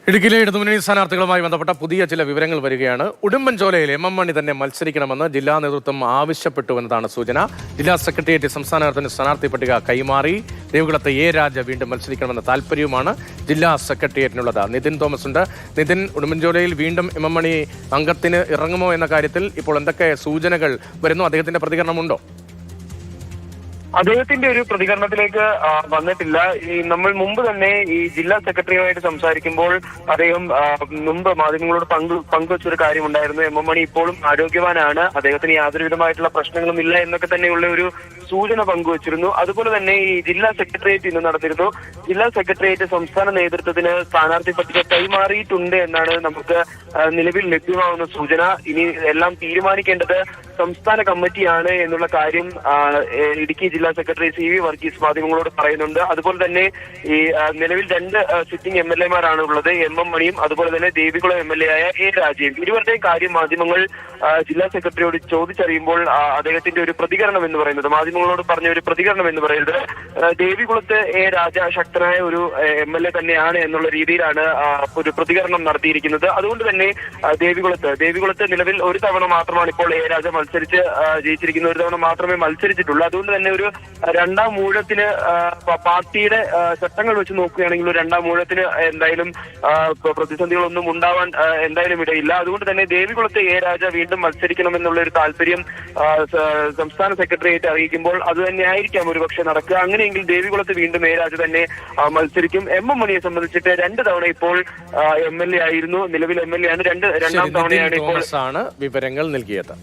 ഇടുക്കിയിലെ ഇടതുമുന്നണി സ്ഥാനാർത്ഥികളുമായി ബന്ധപ്പെട്ട പുതിയ ചില വിവരങ്ങൾ വരികയാണ്. ഉടുമ്പൻചോലയിൽ എം മണി തന്നെ മത്സരിക്കണമെന്ന് ജില്ലാ നേതൃത്വം ആവശ്യപ്പെട്ടുവെന്നതാണ് സൂചന. ജില്ലാ സെക്രട്ടേറിയറ്റ് സംസ്ഥാന തലത്തിന് സ്ഥാനാർത്ഥി പട്ടിക കൈമാറി. ദേവികുളത്തെ എ രാജ വീണ്ടും മത്സരിക്കണമെന്ന താല്പര്യവുമാണ് ജില്ലാ സെക്രട്ടേറിയറ്റിനുള്ളത്. നിതിൻ തോമസ് ഉണ്ട്. നിതിൻ, ഉടുമ്പൻചോലയിൽ വീണ്ടും എം മണി അംഗത്തിന് ഇറങ്ങുമോ എന്ന കാര്യത്തിൽ ഇപ്പോൾ എന്തൊക്കെ സൂചനകൾ വരുന്നു? അദ്ദേഹത്തിന്റെ പ്രതികരണമുണ്ടോ? അദ്ദേഹത്തിന്റെ ഒരു പ്രതികരണത്തിലേക്ക് വന്നിട്ടില്ല. നമ്മൾ മുമ്പ് തന്നെ ഈ ജില്ലാ സെക്രട്ടറിയുമായിട്ട് സംസാരിക്കുമ്പോൾ അദ്ദേഹം മുമ്പ് മാധ്യമങ്ങളോട് പങ്കുവച്ചൊരു കാര്യമുണ്ടായിരുന്നു. എം മണി ഇപ്പോഴും ആരോഗ്യവാനാണ്, അദ്ദേഹത്തിന് യാതൊരു വിധമായിട്ടുള്ള പ്രശ്നങ്ങളും ഇല്ല എന്നൊക്കെ തന്നെയുള്ള ഒരു സൂചന പങ്കുവച്ചിരുന്നു. അതുപോലെ തന്നെ ഈ ജില്ലാ സെക്രട്ടേറിയറ്റ് ഇന്ന് നടന്നിരുന്നു. ജില്ലാ സെക്രട്ടേറിയറ്റ് സംസ്ഥാന നേതൃത്വത്തിന് സ്ഥാനാർത്ഥി പട്ടിക കൈമാറിയിട്ടുണ്ട് എന്നാണ് നമുക്ക് നിലവിൽ ലഭ്യമാവുന്ന സൂചന. ഇനി എല്ലാം തീരുമാനിക്കേണ്ടത് സംസ്ഥാന കമ്മിറ്റിയാണ് എന്നുള്ള കാര്യം ഇടുക്കി ജില്ലാ സെക്രട്ടറി CV വർഗീസ് മാധ്യമങ്ങളോട് പറയുന്നുണ്ട്. അതുപോലെ തന്നെ ഈ നിലവിൽ 2 സിറ്റിംഗ് MLA-മാരാണ് ഉള്ളത്, എം മണിയും അതുപോലെ തന്നെ ദേവികുളം MLA ആയ A രാജയും. ഇരുവരുടെയും കാര്യം മാധ്യമങ്ങൾ ജില്ലാ സെക്രട്ടറിയോട് ചോദിച്ചറിയുമ്പോൾ അദ്ദേഹത്തിന്റെ ഒരു പ്രതികരണം എന്ന് പറയുന്നത്, മാധ്യമങ്ങളോട് പറഞ്ഞ ഒരു പ്രതികരണം എന്ന് പറയുന്നത്, ദേവികുളത്ത് A രാജ ശക്തനായ ഒരു MLA തന്നെയാണ് എന്നുള്ള രീതിയിലാണ് ഒരു പ്രതികരണം നടത്തിയിരിക്കുന്നത്. അതുകൊണ്ട് തന്നെ ദേവികുളത്ത് നിലവിൽ ഒരു തവണ മാത്രമാണ് ഇപ്പോൾ A രാജ മത്സരിച്ച് ജയിച്ചിരിക്കുന്നത്. ഒരു തവണ മാത്രമേ മത്സരിച്ചിട്ടുള്ളൂ. അതുകൊണ്ട് തന്നെ ഒരു രണ്ടാം ഊഴത്തിന് പാർട്ടിയുടെ ചട്ടങ്ങൾ വെച്ച് നോക്കുകയാണെങ്കിൽ ഒരു രണ്ടാം ഊഴത്തിന് എന്തായാലും പ്രതിസന്ധികളൊന്നും ഉണ്ടാവാൻ എന്തായാലും ഇടയില്ല. അതുകൊണ്ട് തന്നെ ദേവികുളത്തെ A രാജ വീണ്ടും മത്സരിക്കണമെന്നുള്ള ഒരു താല്പര്യം സംസ്ഥാന സെക്രട്ടേറിയറ്റ് അറിയിക്കുമ്പോൾ അത് തന്നെ ആയിരിക്കാം ഒരുപക്ഷെ നടക്കുക. അങ്ങനെയെങ്കിൽ ദേവികുളത്ത് വീണ്ടും A രാജ തന്നെ മത്സരിക്കും. എം മണിയെ സംബന്ധിച്ചിട്ട് 2 തവണ ഇപ്പോൾ MLA ആയിരുന്നു, നിലവിൽ MLA ആണ്. രണ്ടാം തവണയാണ് ഇപ്പോൾ വിവരങ്ങൾ നൽകിയത്.